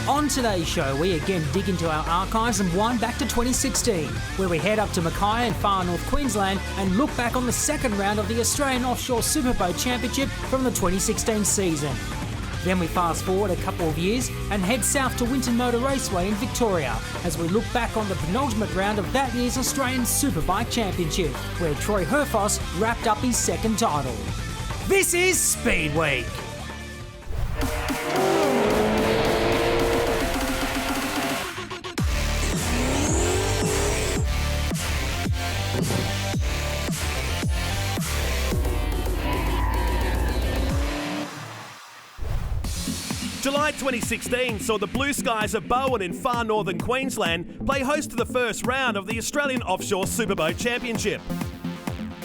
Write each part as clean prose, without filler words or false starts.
On today's show, we again dig into our archives and wind back to 2016, where we head up to Mackay in Far North Queensland and look back on the second round of the Australian Offshore Superboat Championship from the 2016 season. Then we fast forward a couple of years and head south to Winton Motor Raceway in Victoria as we look back on the penultimate round of that year's Australian Superbike Championship, where Troy Herfoss wrapped up his second title. This is Speedweek. July 2016 saw the Blue Skies of Bowen in far northern Queensland play host to the first round of the Australian Offshore Superboat Championship.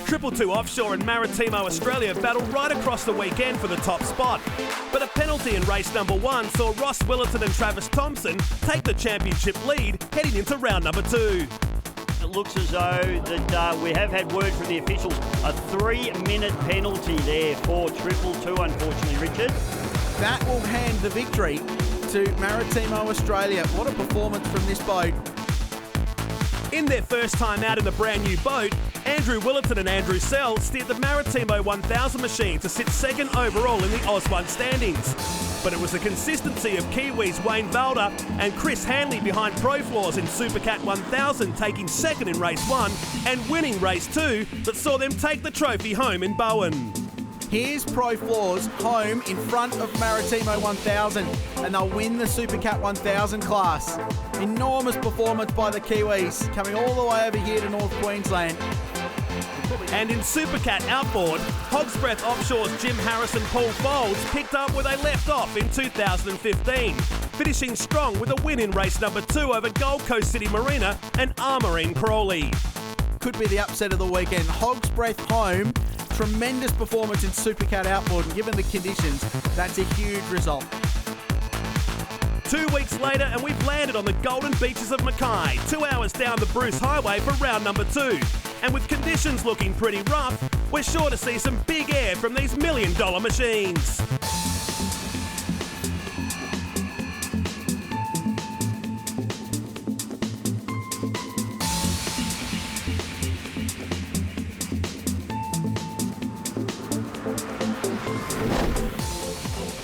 222 Offshore and Maritimo Australia battled right across the weekend for the top spot, but a penalty in race number 1 saw Ross Willerton and Travis Thompson take the championship lead heading into round number 2. It looks as though that we have had word from the officials, a 3-minute penalty there for 222, unfortunately, Richard. That will hand the victory to Maritimo Australia. What a performance from this boat. In their first time out in the brand new boat, Andrew Willerton and Andrew Sell steered the Maritimo 1000 machine to sit second overall in the Oz1 standings. But it was the consistency of Kiwis Wayne Valder and Chris Hanley behind Pro Floors in Supercat 1000 taking second in race 1 and winning race 2 that saw them take the trophy home in Bowen. Here's Pro Floors home in front of Maritimo 1000 and they'll win the Supercat 1000 class. Enormous performance by the Kiwis coming all the way over here to North Queensland. And in Supercat outboard, Hog's Breath Offshore's Jim Harris and Paul Folds picked up where they left off in 2015, finishing strong with a win in race number 2 over Gold Coast City Marina and Armourine Crawley. Could be the upset of the weekend. Hog's Breath home. Tremendous performance in Supercat outboard, and given the conditions, that's a huge result. 2 weeks later, and we've landed on the golden beaches of Mackay, 2 hours down the Bruce Highway for round number 2. And with conditions looking pretty rough, we're sure to see some big air from these $1 million machines.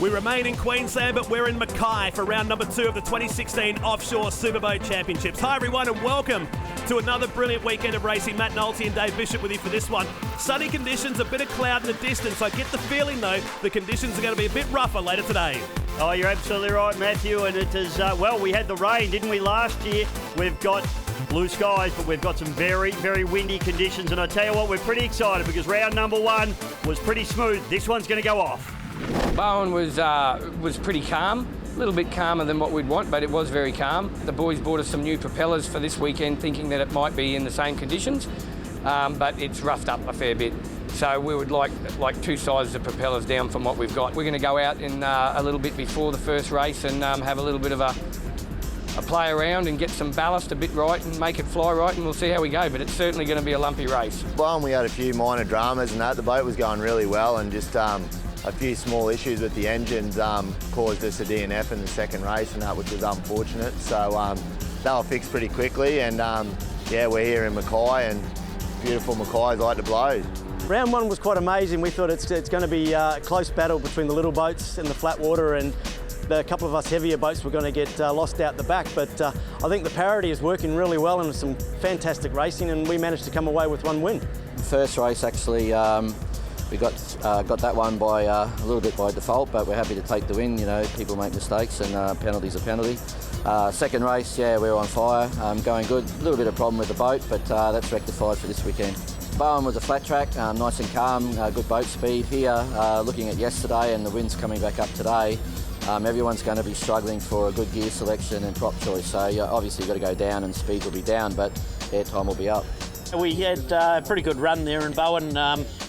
We remain in Queensland, but we're in Mackay for round number 2 of the 2016 Offshore Superboat Championships. Hi everyone and welcome to another brilliant weekend of racing. Matt Nolte and Dave Bishop with you for this one. Sunny conditions, a bit of cloud in the distance. I get the feeling though, the conditions are going to be a bit rougher later today. Oh, you're absolutely right, Matthew, and it is, well, we had the rain, didn't we, last year? We've got blue skies, but we've got some very, very windy conditions, and I tell you what, we're pretty excited because round number 1 was pretty smooth. This one's going to go off. Bowen was pretty calm, a little bit calmer than what we'd want, but it was very calm. The boys bought us some new propellers for this weekend, thinking that it might be in the same conditions, but it's roughed up a fair bit. So we would like 2 sizes of propellers down from what we've got. We're going to go out in a little bit before the first race and have a little bit of a play around and get some ballast a bit right and make it fly right, and we'll see how we go, but it's certainly going to be a lumpy race. Well, we had a few minor dramas and that. The boat was going really well, and just a few small issues with the engines caused us a DNF in the second race, and that, which was unfortunate. So they were fixed pretty quickly, and yeah, we're here in Mackay, and beautiful Mackay's like to blow. Round 1 was quite amazing. We thought it's going to be a close battle between the little boats in the flat water, and a couple of us heavier boats were going to get lost out the back, but I think the parity is working really well and some fantastic racing, and we managed to come away with 1 win. The first race actually we got that one by a little bit by default, but we're happy to take the win. You know, people make mistakes, and penalty's a penalty. Second race, yeah, we were on fire, going good. A little bit of problem with the boat, but that's rectified for this weekend. Bowen was a flat track, nice and calm, good boat speed. Here, looking at yesterday and the wind's coming back up today, everyone's going to be struggling for a good gear selection and prop choice. So obviously you've got to go down and speed will be down, but airtime will be up. We had a pretty good run there in Bowen.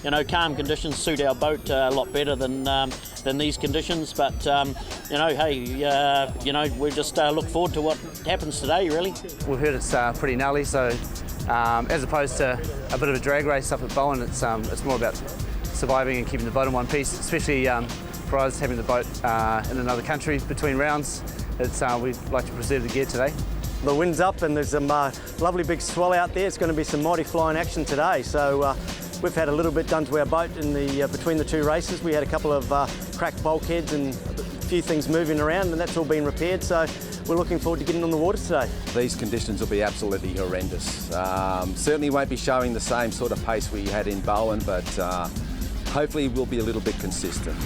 You know, calm conditions suit our boat a lot better than these conditions. But you know, hey, you know, we just look forward to what happens today. Really, we've heard it's pretty gnarly. So as opposed to a bit of a drag race up at Bowen, it's more about surviving and keeping the boat in one piece. Especially for us having the boat in another country between rounds. we'd like to preserve the gear today. The wind's up and there's some lovely big swell out there. It's going to be some mighty flying action today. So we've had a little bit done to our boat in the between the two races. We had a couple of cracked bulkheads and a few things moving around, and that's all been repaired. So we're looking forward to getting on the water today. These conditions will be absolutely horrendous. Certainly won't be showing the same sort of pace we had in Bowen, but hopefully we'll be a little bit consistent.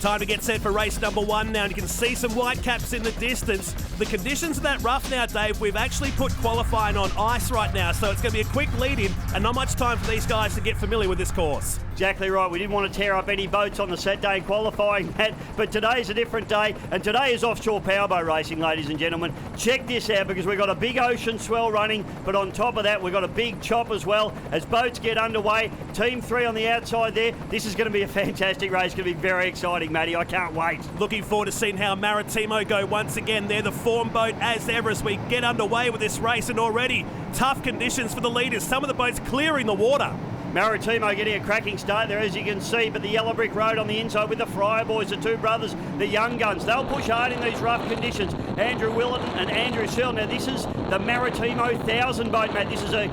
Time to get set for race number 1 now, and you can see some white caps in the distance. The conditions are that rough now, Dave. We've actually put qualifying on ice right now, so it's going to be a quick lead-in and not much time for these guys to get familiar with this course. Exactly right. We didn't want to tear up any boats on the Saturday in qualifying, Matt, but today's a different day, and today is offshore powerboat racing, ladies and gentlemen. Check this out, because we've got a big ocean swell running, but on top of that, we've got a big chop as well. As boats get underway, Team 3 on the outside there, this is going to be a fantastic race. It's going to be very exciting, Maddie. I can't wait. Looking forward to seeing how Maritimo go once again. They're the form boat as ever as we get underway with this race, and already tough conditions for the leaders. Some of the boats clearing the water. Maritimo getting a cracking start there, as you can see, but the yellow brick road on the inside with the Fryer boys, the two brothers, the young guns. They'll push hard in these rough conditions. Andrew Willett and Andrew Searle. Now, this is the Maritimo 1000 boat, Matt. This is a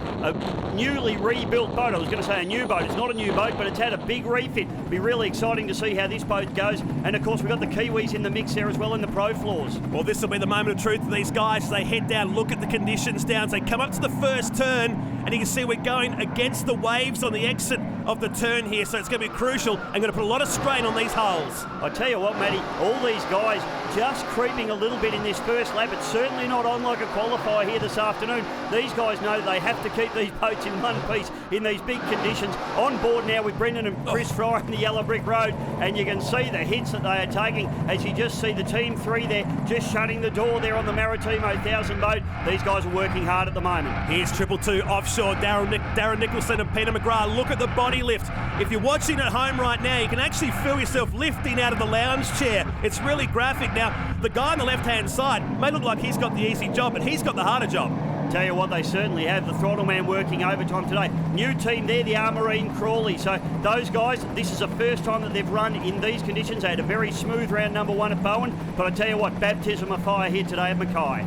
newly rebuilt boat. I was going to say a new boat. It's not a new boat, but it's had a big refit. It'll be really exciting to see how this boat goes. And, of course, we've got the Kiwis in the mix there as well in the pro floors. Well, this will be the moment of truth for these guys as they head down, look at the conditions down. As they come up to the first turn, and you can see we're going against the waves on the exit of the turn here, so it's going to be crucial and going to put a lot of strain on these hulls. I tell you what, Maddie, all these guys just creeping a little bit in this first lap. It's certainly not on like a qualifier here this afternoon. These guys know they have to keep these boats in one piece in these big conditions. On board now with Brendan and Chris Fry in the yellow brick road, and you can see the hits that they are taking as you just see the Team 3 there just shutting the door there on the Maritimo 1000 boat. These guys are working hard at the moment. Here's 222 Offshore, Darren Nicholson and Peter McGrath. Look at the body lift. If you're watching at home right now, you can actually feel yourself lifting out of the lounge chair. It's really graphic. Now, the guy on the left-hand side may look like he's got the easy job, but he's got the harder job. Tell you what, they certainly have. The throttle man working overtime today. New team there, the Armarine Crawley. So those guys, this is the first time that they've run in these conditions. They had a very smooth round number 1 at Bowen, but I tell you what, baptism of fire here today at Mackay.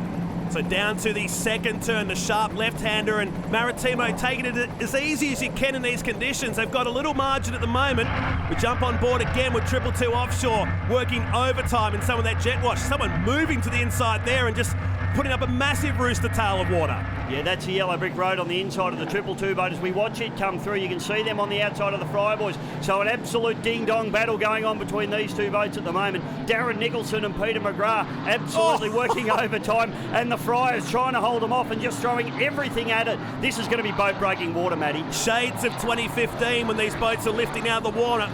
So down to the second turn, the sharp left-hander, and Maritimo taking it as easy as you can in these conditions. They've got a little margin at the moment. We jump on board again with 222 Offshore, working overtime in some of that jet wash. Someone moving to the inside there and just putting up a massive rooster tail of water. Yeah, that's the yellow brick road on the inside of the 222 boat. As we watch it come through, you can see them on the outside of the Fryer boys. So an absolute ding-dong battle going on between these two boats at the moment. Darren Nicholson and Peter McGrath absolutely working overtime, and the Fryers trying to hold them off and just throwing everything at it. This is going to be boat-breaking water, Maddie. Shades of 2015 when these boats are lifting out of the water.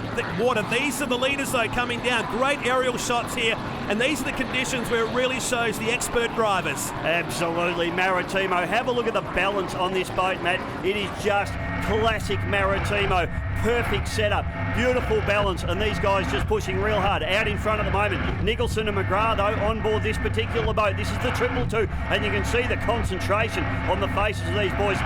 These are the leaders, though, coming down. Great aerial shots here, and these are the conditions where it really shows the expert drivers. Absolutely, Maritimo. Have a look at the balance on this boat, Matt. It is just classic Maritimo. Perfect setup, beautiful balance, and these guys just pushing real hard. Out in front at the moment, Nicholson and McGrath, though, on board this particular boat. This is the 222, and you can see the concentration on the faces of these boys.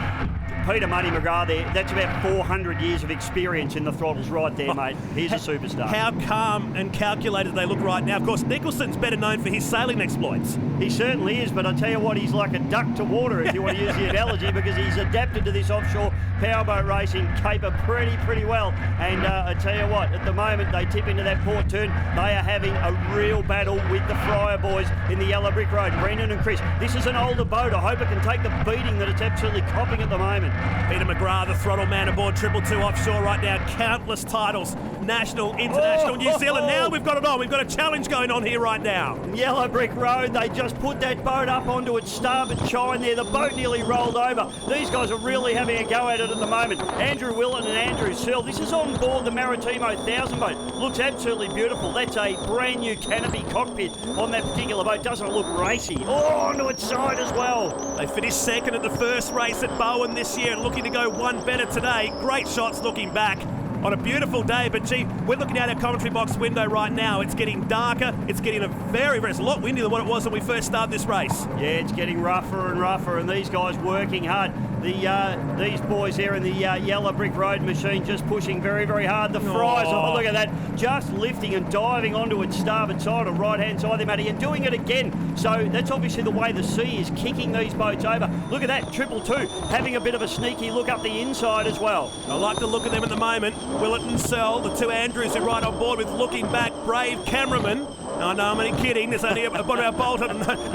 Peter Money McGrath there, that's about 400 years of experience in the throttles right there, mate. He's a superstar. How calm and calculated they look right now. Of course, Nicholson's better known for his sailing exploits. He certainly is, but I tell you what, he's like a duck to water, if you want to use the analogy, because he's adapted to this offshore powerboat racing caper pretty well. And I tell you what, at the moment they tip into that port turn, they are having a real battle with the Fryer boys in the yellow brick road. Brendan and Chris, this is an older boat. I hope it can take the beating that it's absolutely copping at the moment. Peter McGrath, the throttle man aboard 222 Offshore right now. Countless titles, national, international, New Zealand. Now we've got it on. We've got a challenge going on here right now. Yellow brick road, they just put that boat up onto its starboard chine there. The boat nearly rolled over. These guys are really having a go at it at the moment. Andrew Willett and Andrew Searle. This is on board the Maritimo 1000 boat. Looks absolutely beautiful. That's a brand new canopy cockpit on that particular boat. Doesn't it look racy? Oh, onto its side as well. They finished second at the first race at Bowen this year, looking to go one better today. Great shots looking back. on a beautiful day. But gee, we're looking out our commentary box window right now. It's getting darker. It's getting it's a lot windier than what it was when we first started this race. Yeah, it's getting rougher and rougher, and these guys working hard. These boys here in the yellow brick road machine just pushing very, very hard. The Fryers, oh, look at that, just lifting and diving onto its starboard side or right-hand side there, Maddie, and doing it again. So that's obviously the way the sea is kicking these boats over. Look at that, 222, having a bit of a sneaky look up the inside as well. I like the look of them at the moment. Willett and Searle, the two Andrews who ride on board with looking back, brave cameramen. No, I'm only kidding. There's only a boat.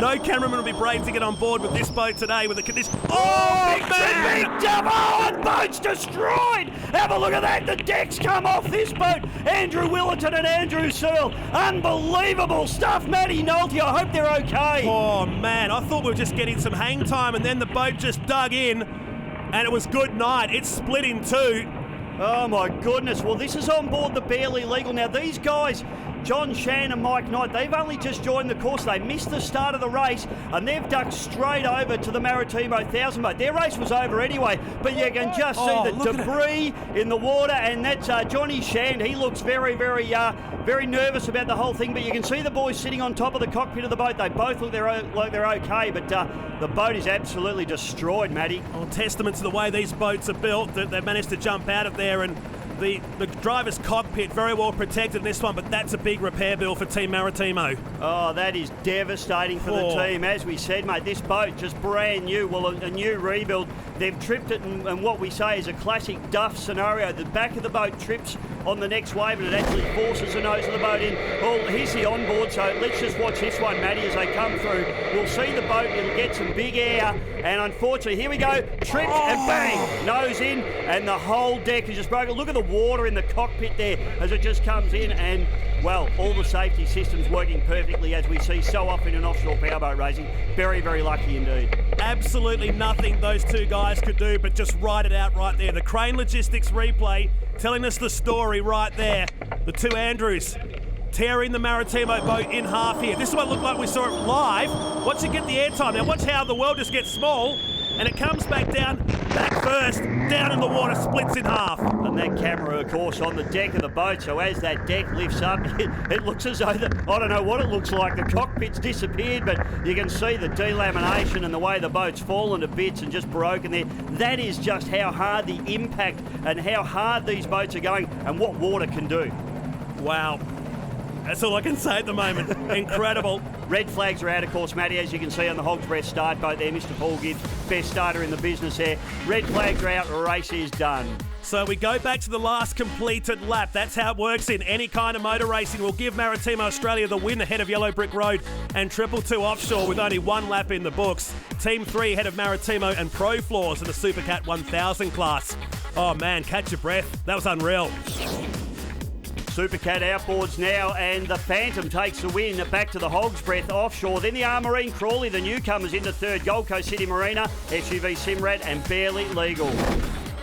No cameraman will be brave to get on board with this boat today with the condition. Oh, big double! And boat's destroyed! Have a look at that. The decks come off this boat. Andrew Willerton and Andrew Searle. Unbelievable stuff. Maddie Nolte, I hope they're okay. Oh, man. I thought we were just getting some hang time, and then the boat just dug in, and it was good night. It split in two. Oh, my goodness. Well, this is on board the Barely Legal. Now, these guys, John Shan and Mike Knight, they've only just joined the course. They missed the start of the race, and they've ducked straight over to the Maritimo 1000 boat. Their race was over anyway, but you can just see the debris in the water, and that's Johnny Shand. He looks very, very nervous about the whole thing, but you can see the boys sitting on top of the cockpit of the boat. They both look like they're okay, but the boat is absolutely destroyed, Maddie. Oh, testament to the way these boats are built, that they've managed to jump out of there, and the driver's cockpit very well protected in this one, but that's a big repair bill for Team Maritimo. Oh, that is devastating for the team. As we said, mate, this boat just brand new, well, a new rebuild. They've tripped it in what we say is a classic Duff scenario. The back of the boat trips on the next wave, and it actually forces the nose of the boat in. Well, here's the onboard, so let's just watch this one, Maddie, as they come through. We'll see the boat, it'll get some big air, and unfortunately, here we go, trips and bang, nose in, and the whole deck is just broken. Look at the water in the cockpit there as it just comes in, and well, all the safety systems working perfectly, as we see so often in offshore powerboat racing. Very, very lucky indeed. Absolutely nothing those two guys could do but just ride it out right there. The Crane Logistics replay telling us the story right there. The two Andrews tearing the Maritimo boat in half here. This is what it looked like we saw it live. Watch it get the airtime. Now watch how the world just gets small, and it comes back down, back first, down in the water, splits in half. And that camera, of course, on the deck of the boat, so as that deck lifts up, it looks as though, I don't know what it looks like, the cockpit's disappeared, but you can see the delamination and the way the boat's fallen to bits and just broken there. That is just how hard the impact and how hard these boats are going and what water can do. Wow. That's all I can say at the moment. Incredible. Red flags are out, of course, Maddie, as you can see on the Hog's Breath start boat there. Mr. Paul Gibbs, best starter in the business there. Red flags are out, race is done. So we go back to the last completed lap. That's how it works in any kind of motor racing. We'll give Maritimo Australia the win ahead of Yellow Brick Road and 222 Offshore with only one lap in the books. Team 3 ahead of Maritimo and Pro Floors in the Supercat 1000 class. Oh man, catch your breath. That was unreal. Supercat outboards now, and the Phantom takes the win back to the Hog's Breath Offshore. Then the Armarine Crawley, the newcomers into third. Gold Coast City Marina, SUV Simrad, and Barely Legal.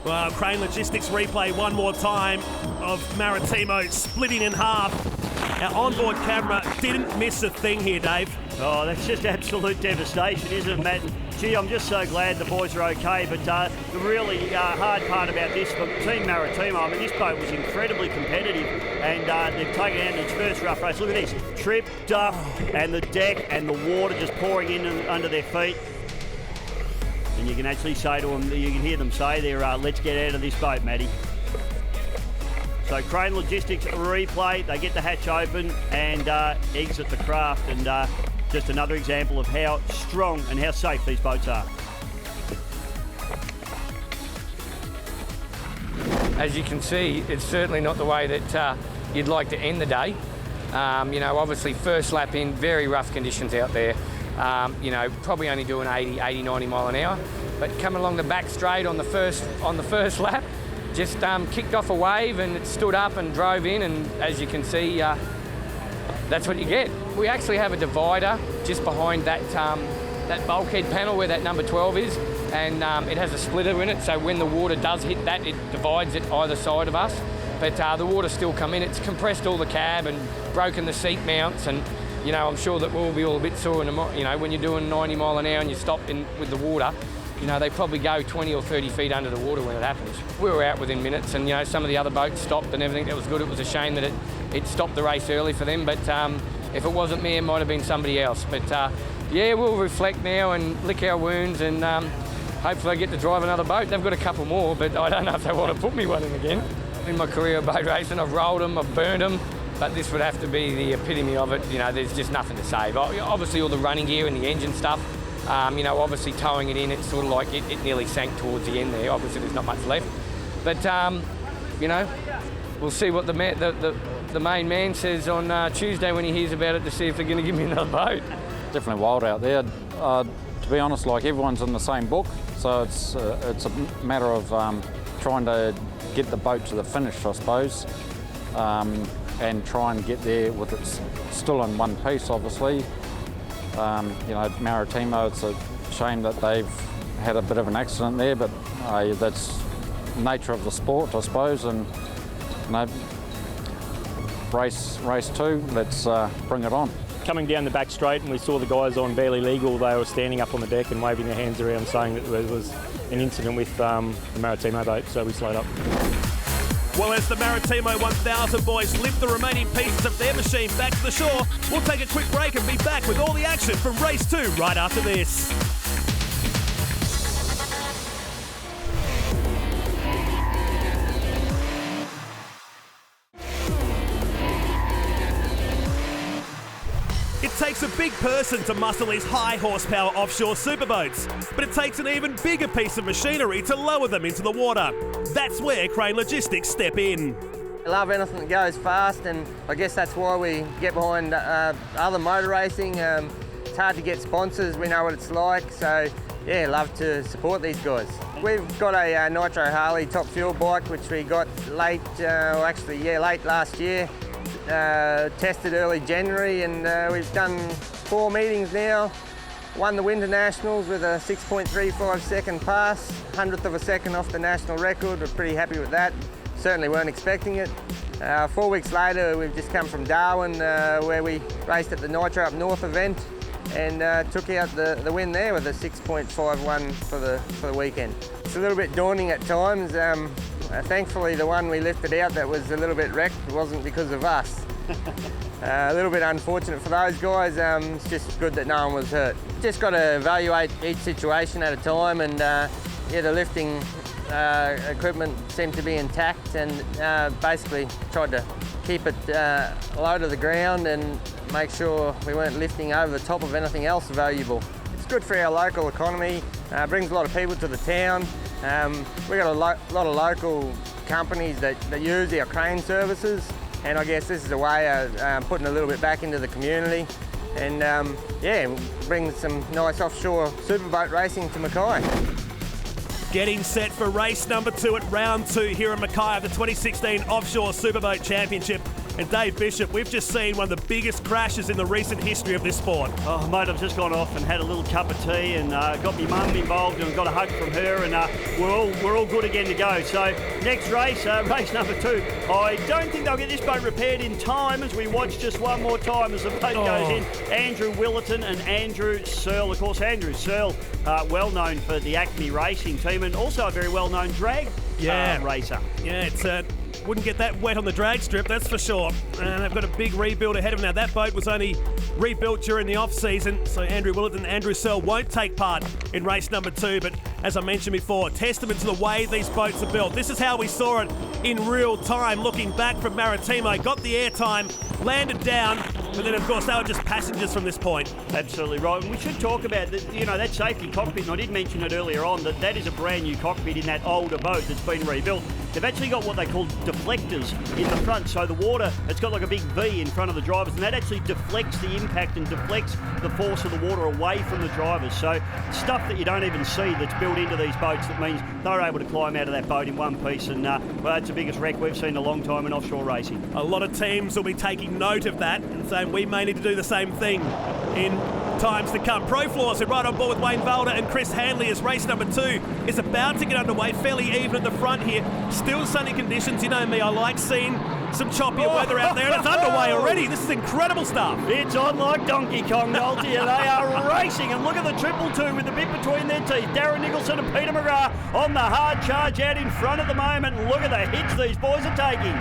Well, Crane Logistics replay one more time of Maritimo splitting in half. Our onboard camera didn't miss a thing here, Dave. Oh, that's just absolute devastation, isn't it, Matt? Gee, I'm just so glad the boys are okay, but the really hard part about this for Team Maritimo, I mean, this boat was incredibly competitive, and they've taken it out in its first rough race. Look at this, trip, duff, and the deck, and the water just pouring in under their feet. And you can actually say to them, you can hear them say there, let's get out of this boat, Maddie. So Crane Logistics replay, they get the hatch open and exit the craft, and just another example of how strong and how safe these boats are. As you can see, it's certainly not the way that you'd like to end the day. You know, obviously first lap in, very rough conditions out there. You know, probably only doing 80, 90 mile an hour. But coming along the back straight on the first lap, just kicked off a wave and it stood up and drove in, and as you can see, that's what you get. We actually have a divider just behind that that bulkhead panel where that number 12 is, and it has a splitter in it, so when the water does hit that, it divides it either side of us. But the water's still come in. It's compressed all the cab and broken the seat mounts, and you know, I'm sure that we'll be all a bit sore in the, you know, when you're doing 90 mile an hour and you stop in with the water. you know, they probably go 20 or 30 feet under the water when it happens. We were out within minutes, and, you know, some of the other boats stopped and everything. That was good. It was a shame that it stopped the race early for them, but if it wasn't me, it might have been somebody else. But yeah, we'll reflect now and lick our wounds, and hopefully I get to drive another boat. They've got a couple more, but I don't know if they want to put me one in again. In my career of boat racing, I've rolled them, I've burned them, but this would have to be the epitome of it. You know, there's just nothing to save. Obviously all the running gear and the engine stuff, you know, obviously towing it in, it's sort of like it nearly sank towards the end there. Obviously there's not much left. But, you know, we'll see what the main man says on Tuesday when he hears about it, to see if they're going to give me another boat. Definitely wild out there. To be honest, like, everyone's in the same book, so it's a matter of trying to get the boat to the finish, I suppose, and try and get there with it still in one piece, obviously. You know, Maritimo, it's a shame that they've had a bit of an accident there, but that's the nature of the sport, I suppose, and, you know, race 2, let's bring it on. Coming down the back straight, and we saw the guys on Barely Legal. They were standing up on the deck and waving their hands around, saying that there was an incident with the Maritimo boat, so we slowed up. Well, as the Maritimo 1000 boys lift the remaining pieces of their machine back to the shore, we'll take a quick break and be back with all the action from race 2 right after this. It takes a big person to muscle these high horsepower offshore superboats, but it takes an even bigger piece of machinery to lower them into the water. That's where Crane Logistics step in. I love anything that goes fast, and I guess that's why we get behind other motor racing. It's hard to get sponsors, we know what it's like, so yeah, love to support these guys. We've got a Nitro Harley top fuel bike, which we got late last year. Tested early January, and we've done 4 meetings now. Won the Winter Nationals with a 6.35 second pass, 100th of a second off the national record. We're pretty happy with that. Certainly weren't expecting it. 4 weeks later, we've just come from Darwin, where we raced at the Nitro Up North event, and took out the win there with a 6.51 for the weekend. It's a little bit daunting at times. Thankfully, the one we lifted out that was a little bit wrecked wasn't because of us. A little bit unfortunate for those guys. It's just good that no one was hurt. Just got to evaluate each situation at a time, and yeah, the lifting equipment seemed to be intact, and basically tried to keep it low to the ground and make sure we weren't lifting over the top of anything else valuable. It's good for our local economy, brings a lot of people to the town. We've got a lot of local companies that use our crane services, and I guess this is a way of putting a little bit back into the community, and yeah, bring some nice offshore superboat racing to Mackay. Getting set for race number 2 at round 2 here in Mackay of the 2016 Offshore Superboat Championship. And Dave Bishop, we've just seen one of the biggest crashes in the recent history of this sport. Oh, mate, I've just gone off and had a little cup of tea, and got my mum involved, and got a hug from her, and we're all good again to go. So next race, race number 2. I don't think they'll get this boat repaired in time, as we watch just one more time as the boat goes in. Andrew Willerton and Andrew Searle. Of course, Andrew Searle, well known for the Acme Racing team, and also a very well known drag racer. Yeah, it's wouldn't get that wet on the drag strip, that's for sure. And they've got a big rebuild ahead of them now. That boat was only rebuilt during the off-season, so Andrew Willett and Andrew Searle won't take part in race number 2. But as I mentioned before, testament to the way these boats are built. This is how we saw it in real time, looking back from Maritimo. Got the airtime, landed down, but then of course they were just passengers from this point. Absolutely right. And we should talk about that safety cockpit, and I did mention it earlier on, that is a brand new cockpit in that older boat that's been rebuilt. They've actually got what they call deflectors in the front, so the water, it's got like a big V in front of the drivers, and that actually deflects the impact and deflects the force of the water away from the drivers. So stuff that you don't even see that's built into these boats, that means they're able to climb out of that boat in one piece, and well, that's the biggest wreck we've seen in a long time in offshore racing. A lot of teams will be taking note of that and saying we may need to do the same thing in times to come. Pro Floors are right on board with Wayne Valder and Chris Handley as race number 2 is about to get underway. Fairly even at the front here. Still sunny conditions. You know me, I like seeing some choppier weather out there, and it's underway already. This is incredible stuff. It's on like Donkey Kong, Nolte, and they are racing. And look at the 222 with the bit between their teeth. Darren Nicholson and Peter McGrath on the hard charge out in front at the moment. And look at the hits these boys are taking.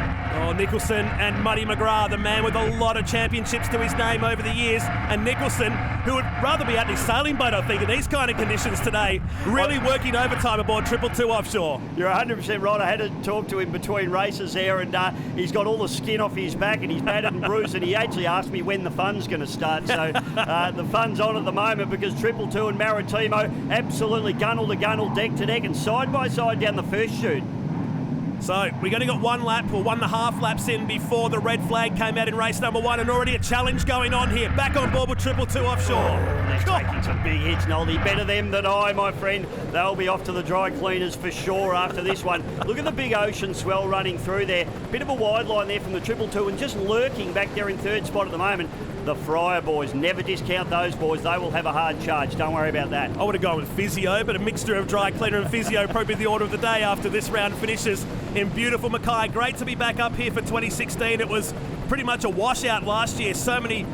Oh, Nicholson and Maddie McGrath, the man with a lot of championships to his name over the years. And Nicholson, who would rather be out in his sailing boat, I think, in these kind of conditions today, really working overtime aboard 222 Offshore. You're 100% right. I had to talk to him between races there, and he's got all the skin off his back and he's battered and bruised, and he actually asked me when the fun's going to start. So the fun's on at the moment because 222 and Maritimo absolutely gunnel to gunnel, deck to deck, and side by side down the first chute. So we've only got 1 lap or 1.5 laps in before the red flag came out in race number 1, and already a challenge going on here. Back on board with 222 Offshore. They're taking some big hits, Noldy. Better them than I, my friend. They'll be off to the dry cleaners for sure after this one. Look at the big ocean swell running through there. Bit of a wide line there from the 222 and just lurking back there in third spot at the moment. The Fryer boys, never discount those boys. They will have a hard charge. Don't worry about that. I would have gone with Physio, but a mixture of dry cleaner and Physio probably the order of the day after this round finishes in beautiful Mackay. Great to be back up here for 2016. It was pretty much a washout last year. So many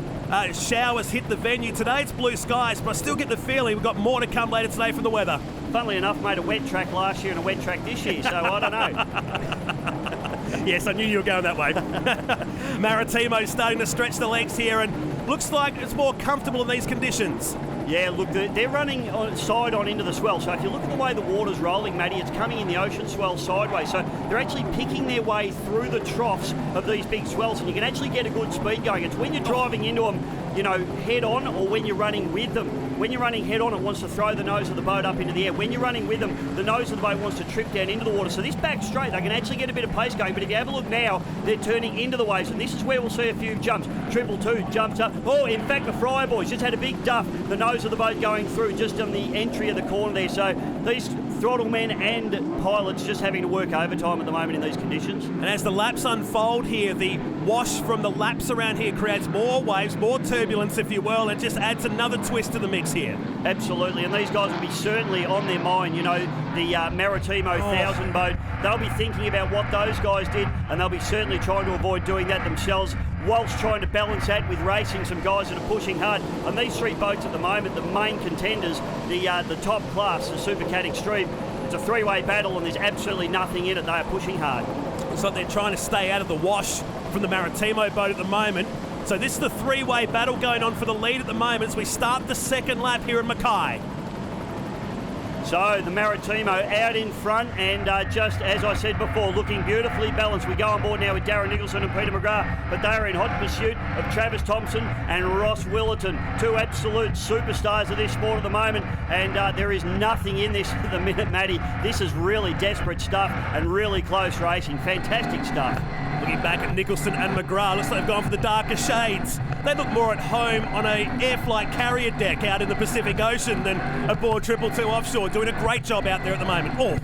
showers hit the venue. Today it's blue skies, but I still get the feeling we've got more to come later today from the weather. Funnily enough, made a wet track last year and a wet track this year, so I don't know. Yes, I knew you were going that way. Maritimo's starting to stretch the legs here, and looks like it's more comfortable in these conditions. Yeah, look, they're running side on into the swell. So if you look at the way the water's rolling, Maddie, it's coming in the ocean swell sideways. So they're actually picking their way through the troughs of these big swells, and you can actually get a good speed going. It's when you're driving into them, you know, head on, or when you're running with them. When you're running head on, it wants to throw the nose of the boat up into the air. When you're running with them, the nose of the boat wants to trip down into the water. So this back straight, they can actually get a bit of pace going. But if you have a look now, they're turning into the waves, and this is where we'll see a few jumps. 222 jumps up. Oh, in fact, the Fryer boys just had a big duff. The nose of the boat going through just on the entry of the corner there. So these throttle men and pilots just having to work overtime at the moment in these conditions. And as the laps unfold here, the wash from the laps around here creates more waves, more turbulence, if you will, and just adds another twist to the mix here. Absolutely, and these guys will be certainly on their mind. You know, the Maritimo 1000 boat, they'll be thinking about what those guys did, and they'll be certainly trying to avoid doing that themselves, whilst trying to balance that with racing some guys that are pushing hard. On these 3 boats at the moment, the main contenders, the top class, the Super Cat Extreme, it's a 3-way battle and there's absolutely nothing in it. They are pushing hard. It's like they're trying to stay out of the wash from the Maritimo boat at the moment. So this is the 3-way battle going on for the lead at the moment as we start the second lap here in Mackay. So the Maritimo out in front, and just as I said before, looking beautifully balanced. We go on board now with Darren Nicholson and Peter McGrath, but they are in hot pursuit of Travis Thompson and Ross Willerton, 2 absolute superstars of this sport at the moment, and there is nothing in this at the minute, Maddie. This is really desperate stuff and really close racing. Fantastic stuff. Looking back at Nicholson and McGrath, looks like they've gone for the darker shades. They look more at home on a air flight carrier deck out in the Pacific Ocean than aboard 222 Offshore, doing a great job out there at the moment. Oh,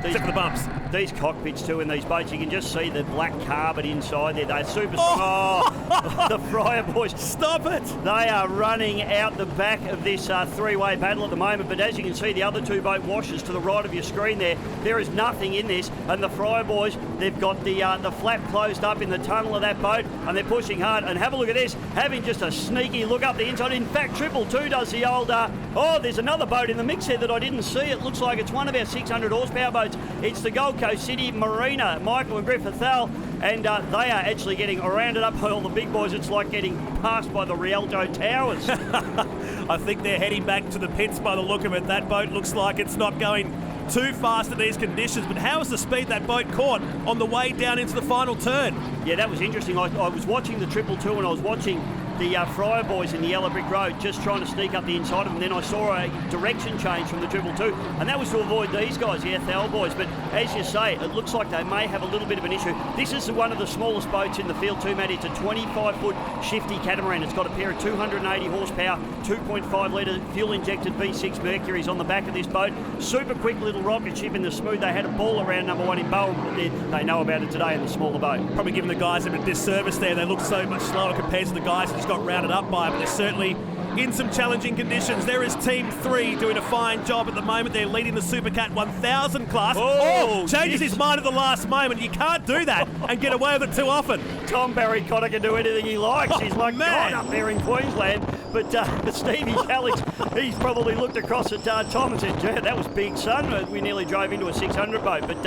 except for the bumps. These cockpits too in these boats, you can just see the black carbon inside there. They're super strong. Oh, the Fryer boys. Stop it. They are running out the back of this 3-way battle at the moment, but as you can see, the other 2 boat washes to the right of your screen there is nothing in this, and the Fryer boys, they've got the flap closed up in the tunnel of that boat, and they're pushing hard. And have a look at this, having just a sneaky look up the inside. In fact, 222 does the old, there's another boat in the mix here that I didn't see. It looks like it's one of our 600 horsepower boats. It's the Gold Coast City Marina, Michael and Griffith Thal, and they are actually getting rounded up by all the big boys. It's like getting passed by the Rialto Towers. I think they're heading back to the pits by the look of it. That boat looks like it's not going too fast in these conditions, but how is the speed that boat caught on the way down into the final turn? Yeah, that was interesting. I was watching the 222 and I was watching the Fryer boys in the Yellow Brick Road just trying to sneak up the inside of them. Then I saw a direction change from the 222, and that was to avoid these guys, the Thal boys. But as you say, it looks like they may have a little bit of an issue. This is one of the smallest boats in the field too, Maddie. It's a 25-foot shifty catamaran. It's got a pair of 280 horsepower, 2.5 litre fuel-injected V6 Mercuries on the back of this boat. Super quick little rocket ship in the smooth. They had a ball around number 1 in Bowen, but they know about it today in the smaller boat. Probably giving the guys a bit of disservice there. They look so much slower compared to the guys that just got rounded up by it, but they're certainly in some challenging conditions. There is Team 3 doing a fine job at the moment. They're leading the Supercat 1000 class. Changes his mind at the last moment. You can't do that and get away with it too often. Tom Barry Cotter can do anything he likes. He's like God up there in Queensland. But Stevie Alex, he's probably looked across at Tom and said, "Yeah, that was big, son." We nearly drove into a 600 boat, but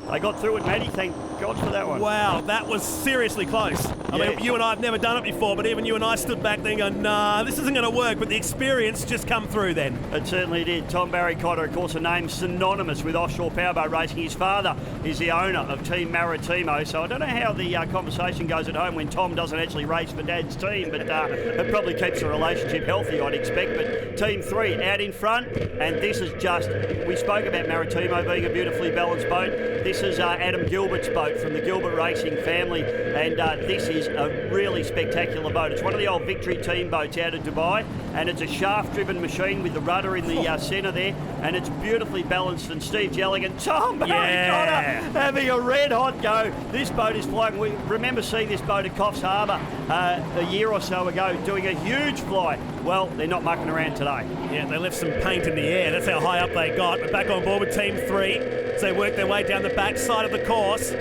they got through it, Maddie. Thank God for that one. Wow, that was seriously close. I mean, you and I have never done it before, but even you and I stood back there going, nah, this isn't going to work, but the experience just come through then. It certainly did. Tom Barry Cotter, of course, a name synonymous with offshore powerboat racing. His father is the owner of Team Maritimo, so I don't know how the conversation goes at home when Tom doesn't actually race for Dad's team, but it probably keeps the relationship healthy, I'd expect. But Team 3 out in front, and this is just, we spoke about Maritimo being a beautifully balanced boat. This is Adam Gilbert's boat from the Gilbert Racing family, and this is a really spectacular boat. It's one of the old Victory team boats out of Dubai, and it's a shaft-driven machine with the rudder in the centre there, and it's beautifully balanced. And Steve Jelligan, Tom Barry Cotter having a red-hot go. This boat is flying. We remember seeing this boat at Coffs Harbour a year or so ago doing a huge fly. Well, they're not mucking around today. Yeah, they left some paint in the air. That's how high up they got. But back on board with Team 3. So they work their way down the back side of the course.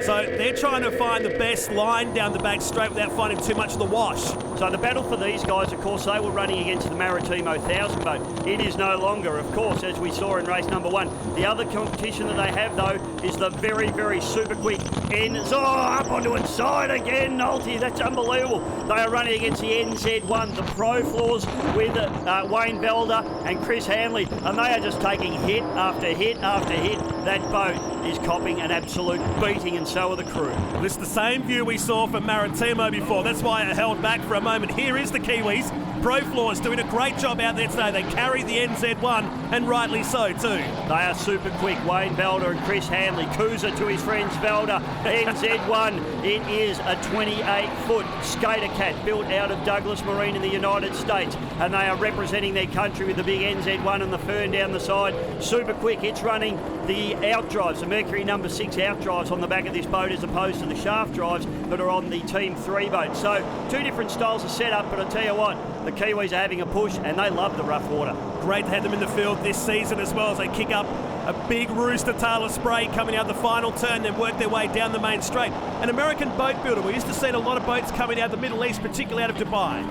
So they're trying to find the best line down the back straight without finding too much of the wash. So the battle for these guys, of course, they were running against the Maritimo 1000 boat. It is no longer, of course, as we saw in race number 1. The other competition that they have, though, is the very, very super quick Enzo. Up onto its side again, Nolte. That's unbelievable. They are running against the NZ1, the Pro Floors, with Wayne Velder and Chris Hanley, and they are just taking hit after hit after hit. That boat is copping an absolute beating, and so are the crew. Well, it's the same view we saw from Maritimo before. That's why I held back for a moment. Here is the Kiwis. Pro Floors doing a great job out there today. They carry the NZ1, and rightly so too. They are super quick. Wayne Velder and Chris Hanley. Kuza to his friends Velder. NZ1, it is a 28-foot skater cat built out of Douglas Marine in the United States, and they are representing their country with the big NZ1 and the Fern down the side. Super quick. It's running the outdrives, the Mercury number 6 outdrives on the back of this boat, as opposed to the shaft drives that are on the Team 3 boat. So two different styles of setup, but I tell you what, the Kiwis are having a push, and they love the rough water. Great to have them in the field this season as well, as they kick up a big rooster tail of spray coming out the final turn, then work their way down the main straight. An American boat builder. We used to see a lot of boats coming out of the Middle East, particularly out of Dubai.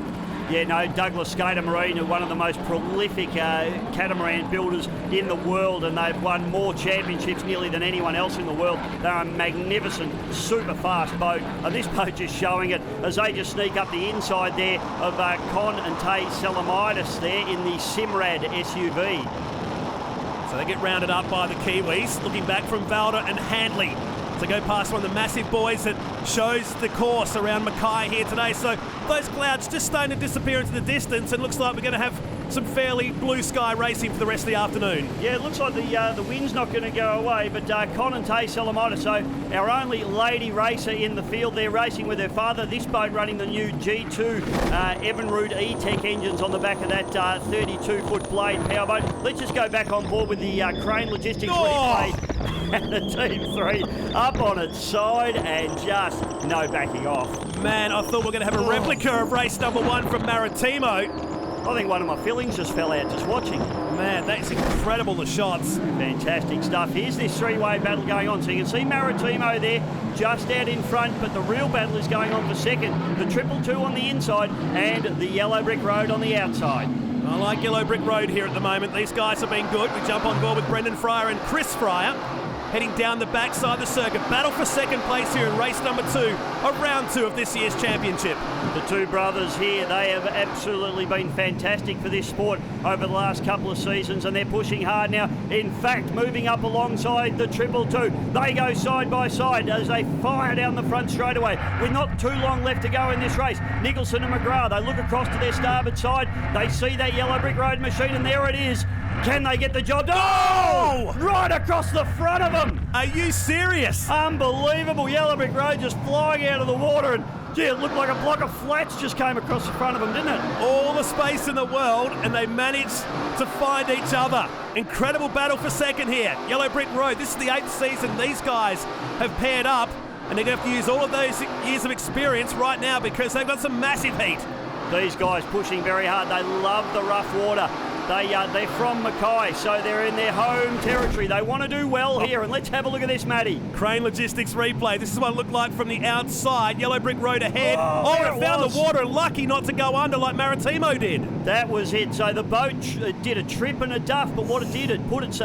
Yeah, no, Douglas Skater Marine are one of the most prolific catamaran builders in the world, and they've won more championships nearly than anyone else in the world. They're a magnificent, super fast boat, and this boat just showing it as they just sneak up the inside there of Con and Tay Salamitis there in the Simrad SUV. So they get rounded up by the Kiwis, looking back from Valder and Handley to go past one of the massive boys that shows the course around Mackay here today. So those clouds just starting to disappear into the distance, and looks like we're going to have some fairly blue sky racing for the rest of the afternoon. Yeah, it looks like the wind's not going to go away, but Con and Tay Salamitis, so our only lady racer in the field, they're racing with her father. This boat running the new G2 Evinrude E-Tech engines on the back of that 32-foot blade powerboat. Let's just go back on board with the Crane Logistics blade. And the Team 3 up on its side, and just no backing off. Man, I thought we were going to have a replica of race number 1 from Maritimo. I think one of my fillings just fell out just watching. Man, that's incredible, the shots. Fantastic stuff. Here's this three-way battle going on. So you can see Maritimo there just out in front, but the real battle is going on for second. The 222 on the inside and the Yellow Brick Road on the outside. I like Yellow Brick Road here at the moment. These guys have been good. We jump on board with Brendan Fryer and Chris Fryer, heading down the backside of the circuit. Battle for second place here in race number 2 of round 2 of this year's championship. The two brothers here, they have absolutely been fantastic for this sport over the last couple of seasons, and they're pushing hard now. In fact, moving up alongside the 222. They go side by side as they fire down the front straightaway with not too long left to go in this race. Nicholson and McGrath, they look across to their starboard side. They see that Yellow Brick Road machine, and there it is. Can they get the job done? Oh! Right across the front of them. Are you serious? Unbelievable. Yellow Brick Road just flying out of the water, and gee, it looked like a block of flats just came across the front of them, didn't it? All the space in the world, and they managed to find each other. Incredible battle for second here. Yellow Brick Road, this is the 8th season these guys have paired up, and they're going to have to use all of those years of experience right now because they've got some massive heat. These guys pushing very hard. They love the rough water. They're from Mackay, so they're in their home territory. They want to do well here, and let's have a look at this, Maddie. Crane Logistics replay. This is what it looked like from the outside. Yellow Brick Road ahead. There it found the water. Lucky not to go under like Maritimo did. That was it. So the boat did a trip and a duff, but what it did, it put its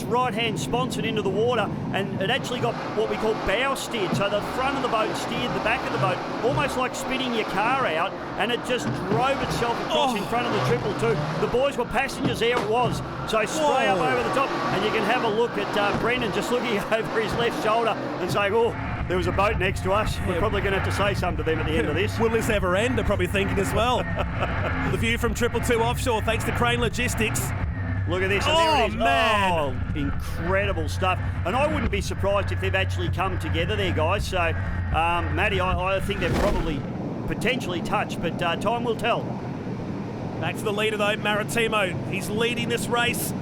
right-hand sponson into the water, and it actually got what we call bow steered. So the front of the boat steered the back of the boat, almost like spinning your car out, and it just drove itself across in front of the 222. The boys were passengers, there it was. So spray up over the top, and you can have a look at Brendan just looking over his left shoulder and saying, oh, there was a boat next to us. We're probably going to have to say something to them at the end of this. Will this ever end? They're probably thinking as well. The view from 222 Offshore, thanks to Crane Logistics. Look at this, and there it is. Man. Oh, incredible stuff. And I wouldn't be surprised if they've actually come together there, guys. So, Maddie, I think they've probably potentially touched, but time will tell. Back to the leader though, Maritimo. He's leading this race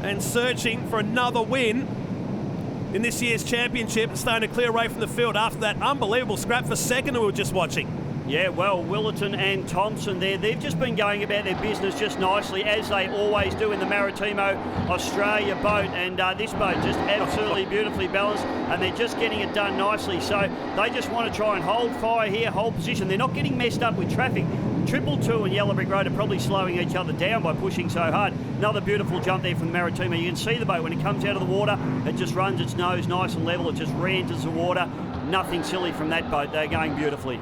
and searching for another win in this year's championship. Starting to clear away from the field after that unbelievable scrap for second we were just watching. Yeah, well, Willerton and Thompson there, they've just been going about their business just nicely, as they always do in the Maritimo Australia boat. And this boat just absolutely beautifully balanced, and they're just getting it done nicely. So they just want to try and hold fire here, hold position. They're not getting messed up with traffic. 222 and Yellow Brick Road are probably slowing each other down by pushing so hard. Another beautiful jump there from the Maritimo. You can see the boat when it comes out of the water, it just runs its nose nice and level. It just re-enters the water. Nothing silly from that boat. They're going beautifully.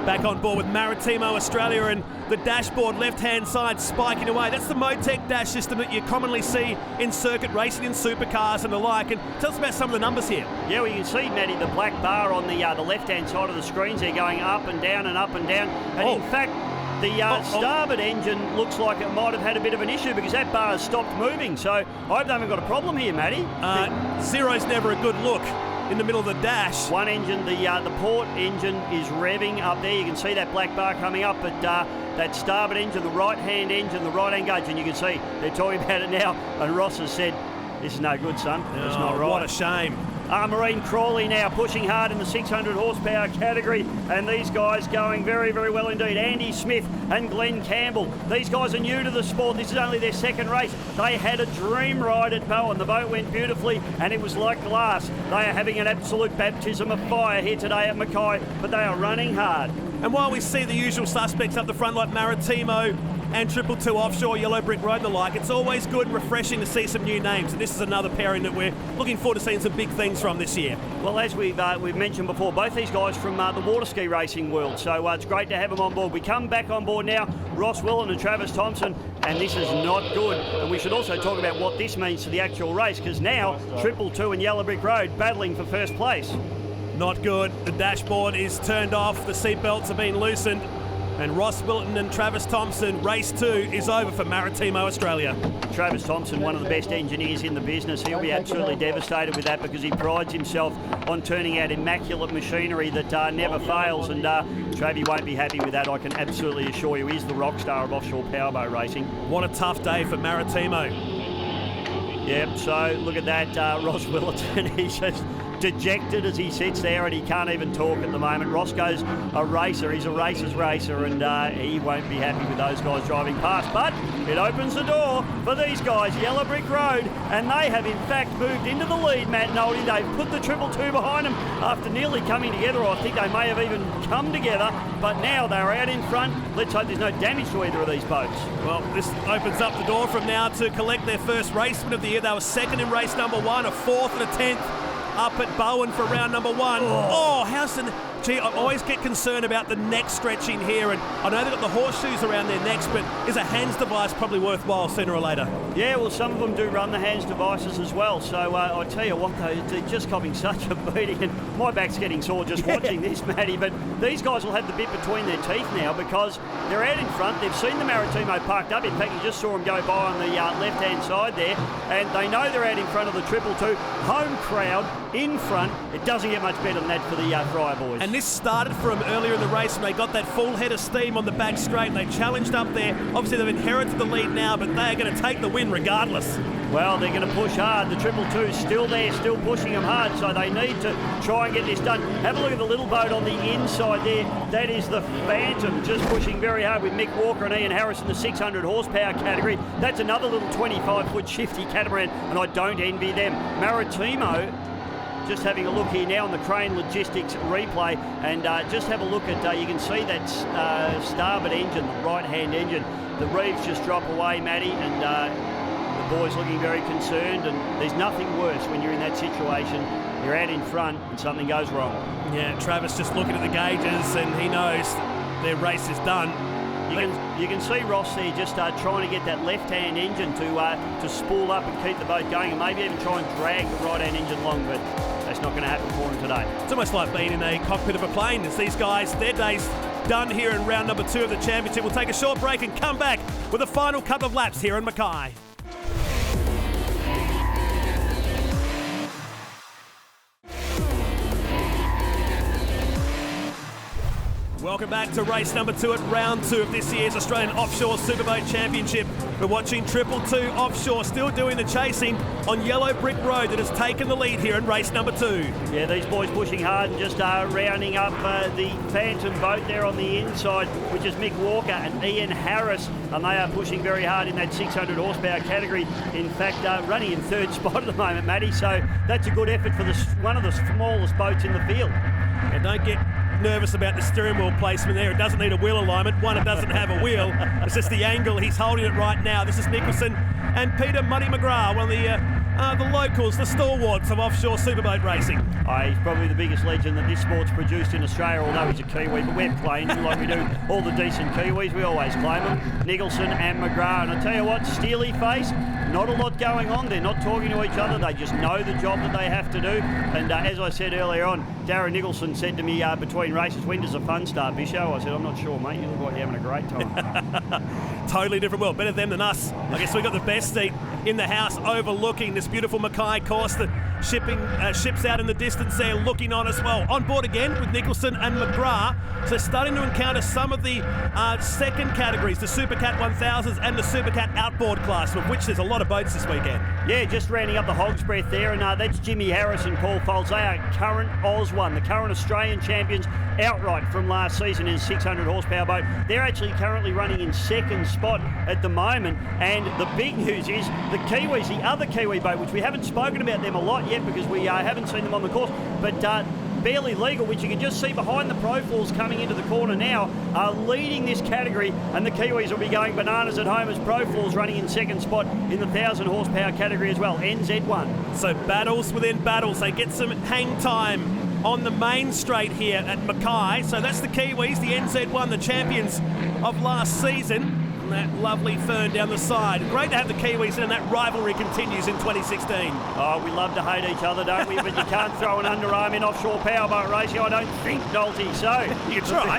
Back on board with Maritimo Australia, and the dashboard left-hand side spiking away. That's the Motec dash system that you commonly see in circuit racing, in supercars and the like. And tell us about some of the numbers here. Yeah, well, you can see, Maddie, the black bar on the left-hand side of the screens. They're going up and down and up and down. And in fact, the starboard engine looks like it might have had a bit of an issue because that bar has stopped moving. So I hope they haven't got a problem here, Maddie. Zero's never a good look in the middle of the dash. One engine, the port engine is revving up there. You can see that black bar coming up, but that starboard engine, the right-hand engine, the right-hand gauge, and you can see they're talking about it now. And Ross has said, this is no good, son. It's not right. What a shame. Marine Crawley now pushing hard in the 600 horsepower category, and these guys going very, very well indeed. Andy Smith and Glenn Campbell. These guys are new to the sport. This is only their second race. They had a dream ride at Bowen. The boat went beautifully and it was like glass. They are having an absolute baptism of fire here today at Mackay, but they are running hard. And while we see the usual suspects up the front like Maritimo and 222 Offshore, Yellow Brick Road and the like, it's always good and refreshing to see some new names, and this is another pairing that we're looking forward to seeing some big things from this year. Well, as we've mentioned before, both these guys from the water ski racing world, so it's great to have them on board. We come back on board now, Ross Willen and Travis Thompson, and this is not good. And we should also talk about what this means to the actual race, because now 222 and Yellow Brick Road battling for first place. Not good. The dashboard is turned off, the seatbelts have been loosened, and Ross Wilton and Travis Thompson, race 2 is over for Maritimo Australia. Travis Thompson, one of the best engineers in the business, he'll be absolutely devastated with that because he prides himself on turning out immaculate machinery that never fails, and Travie won't be happy with that, I can absolutely assure you. He's the rock star of offshore powerboat racing. What a tough day for Maritimo. Yep, so look at that, Ross Willerton, he's just dejected as he sits there and he can't even talk at the moment. Roscoe's a racer, he's a racer's racer, and he won't be happy with those guys driving past, but it opens the door for these guys, Yellow Brick Road, and they have in fact moved into the lead, Matt Noldy. They've put the 222 behind them after nearly coming together, or I think they may have even come together, but now they're out in front. Let's hope there's no damage to either of these boats. Well, this opens up the door from now to collect their first race win of the year. They were second in race number 1, a 4th and a 10th up at Bowen for round number 1. Oh, Howson. Gee, I always get concerned about the neck stretching here, and I know they've got the horseshoes around their necks, but is a hands device probably worthwhile sooner or later? Yeah, well, some of them do run the hands devices as well, so I tell you what, though, they're just copping such a beating, and my back's getting sore just watching this, Maddie, but these guys will have the bit between their teeth now because they're out in front. They've seen the Maritimo parked up. In fact, you just saw them go by on the left-hand side there, and they know they're out in front of the 222. Home crowd in front. It doesn't get much better than that for the Fryer boys. And this started from earlier in the race when they got that full head of steam on the back straight. They challenged up there. Obviously, they've inherited the lead now, but they are going to take the win regardless. Well, they're going to push hard. The 222's still there, still pushing them hard, so they need to try and get this done. Have a look at the little boat on the inside there. That is the Phantom, just pushing very hard with Mick Walker and Ian Harris in the 600 horsepower category. That's another little 25-foot shifty catamaran, and I don't envy them. Maritimo, just having a look here now on the Crane Logistics replay, and just have a look at, you can see that starboard engine, the right-hand engine. The reefs just drop away, Maddie, and the boys looking very concerned, and there's nothing worse when you're in that situation. You're out in front and something goes wrong. Yeah, Travis just looking at the gauges, and he knows their race is done. You can see Ross there just trying to get that left-hand engine to spool up and keep the boat going, and maybe even try and drag the right-hand engine along, but that's not going to happen for him today. It's almost like being in a cockpit of a plane. As these guys, their day's done here in round number 2 of the championship. We'll take a short break and come back with the final couple of laps here in Mackay. Welcome back to race number 2 at round 2 of this year's Australian Offshore Superboat Championship. We're watching 222 Offshore still doing the chasing on yellow brick road that has taken the lead here in race number 2. Yeah, these boys pushing hard and just rounding up the Phantom boat there on the inside, which is Mick Walker and Ian Harris, and they are pushing very hard in that 600 horsepower category. In fact, running in 3rd spot at the moment, Maddie, so that's a good effort for one of the smallest boats in the field. And don't get nervous about the steering wheel placement there. It doesn't need a wheel alignment. One, it doesn't have a wheel. It's just the angle. He's holding it right now. This is Nicholson and Peter Muddy McGrath, one of the locals, the stalwarts of offshore superboat racing. He's probably the biggest legend that this sport's produced in Australia, although he's a Kiwi, but we're claiming him like we do all the decent Kiwis. We always claim them. Nicholson and McGrath. And I tell you what, steely face, not a lot going on. They're not talking to each other. They just know the job that they have to do. And as I said earlier on, Darren Nicholson said to me between races, when does the fun start, Bisho? I said, I'm not sure, mate. You look like you're having a great time. Totally different world. Better them than us. I guess we got the best seat in the house overlooking this beautiful Mackay course. The ships out in the distance there looking on us. Well, on board again with Nicholson and McGrath. So starting to encounter some of the second categories, the Supercat 1000s and the Supercat outboard class, of which there's a lot of boats this weekend. Yeah, just rounding up the hog's breath there, and that's Jimmy Harris and Paul Folds. They are current Oz1, the current Australian champions outright from last season in a 600 horsepower boat. They're actually currently running in 2nd spot at the moment, and the big news is the Kiwis, the other Kiwi boat, which we haven't spoken about them a lot yet because we haven't seen them on the course, but Barely Legal, which you can just see behind the Pro Falls coming into the corner now, are leading this category, and the Kiwis will be going bananas at home as Pro Falls running in 2nd spot in the 1,000 horsepower category as well, NZ1. So battles within battles. They get some hang time on the main straight here at Mackay. So that's the Kiwis, the NZ1, the champions of last season. And that lovely fern down the side. Great to have the Kiwis in, and that rivalry continues in 2016. Oh, we love to hate each other, don't we? But you can't throw an underarm in offshore powerboat racing, I don't think, Nolte. So you try.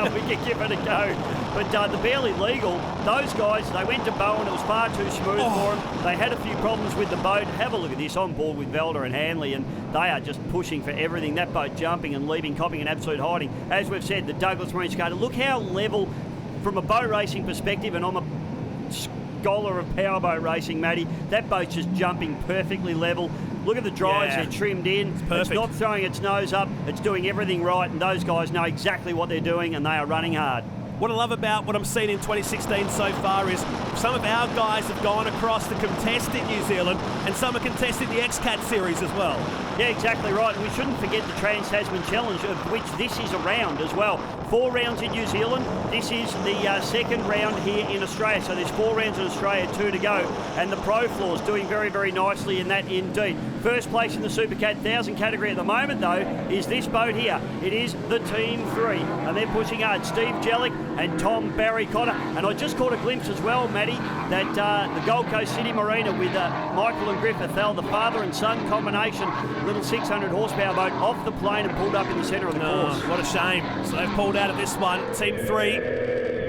We can give it a go. But the Barely Legal, those guys, they went to Bowen. It was far too smooth for them. They had a few problems with the boat. Have a look at this on board with Velda and Hanley, and they are just pushing for everything. That boat jumping and leaving, copping an absolute hiding. As we've said, the Douglas Marine Skater, look how level, from a boat racing perspective, and I'm a scholar of powerboat racing, Maddie, that boat's just jumping perfectly level. Look at the drives, they're trimmed in. It's not throwing its nose up, it's doing everything right, and those guys know exactly what they're doing, and they are running hard. What I love about what I'm seeing in 2016 so far is some of our guys have gone across to contest in New Zealand, and some are contesting the X-Cat series as well. Yeah, exactly right. And we shouldn't forget the Trans-Tasman Challenge, of which this is a round as well. 4 rounds in New Zealand. This is the second round here in Australia. So there's 4 rounds in Australia, 2 to go. And the Pro Floor's doing very, very nicely in that indeed. First place in the Supercat 1000 category at the moment, though, is this boat here. It is the Team 3. And they're pushing hard. Steve Jellick and Tom Barry Cotter. And I just caught a glimpse as well, Maddie, that the Gold Coast City Marina with Michael and Griffith Thal, the father and son combination, little 600 horsepower boat, off the plane and pulled up in the centre of the course. What a shame. So they've pulled out of this one. Team 3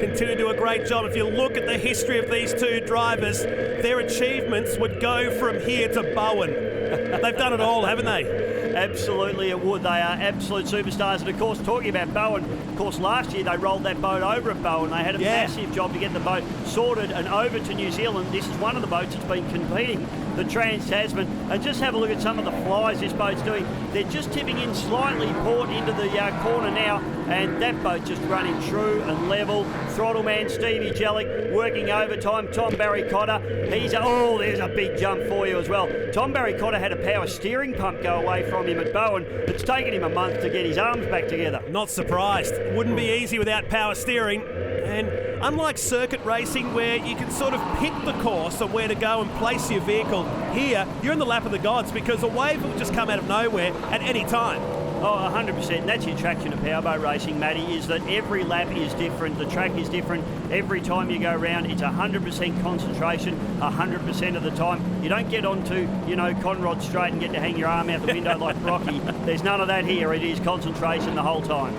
continue to do a great job. If you look at the history of these two drivers, their achievements would go from here to Bowen. They've done it all, haven't they? Absolutely it would. They are absolute superstars. And of course, talking about Bowen, of course last year they rolled that boat over at Bowen. They had a massive job to get the boat sorted and over to New Zealand. This is one of the boats that's been competing, the Trans-Tasman. And just have a look at some of the flies this boat's doing. They're just tipping in slightly port into the corner now, and that boat just running true and level. Throttle man Stevie Jellick working overtime. Tom Barry Cotter, there's a big jump for you as well. Tom Barry Cotter had a power steering pump go away from him at Bowen. It's taken him a month to get his arms back together. Not surprised. Wouldn't be easy without power steering. And unlike circuit racing where you can sort of pick the course of where to go and place your vehicle, here you're in the lap of the gods because a wave will just come out of nowhere at any time. Oh, 100%. And that's the attraction of powerboat racing, Maddie, is that every lap is different, the track is different. Every time you go around, it's 100% concentration, 100% of the time. You don't get onto, Conrod Straight and get to hang your arm out the window like Rocky. There's none of that here. It is concentration the whole time.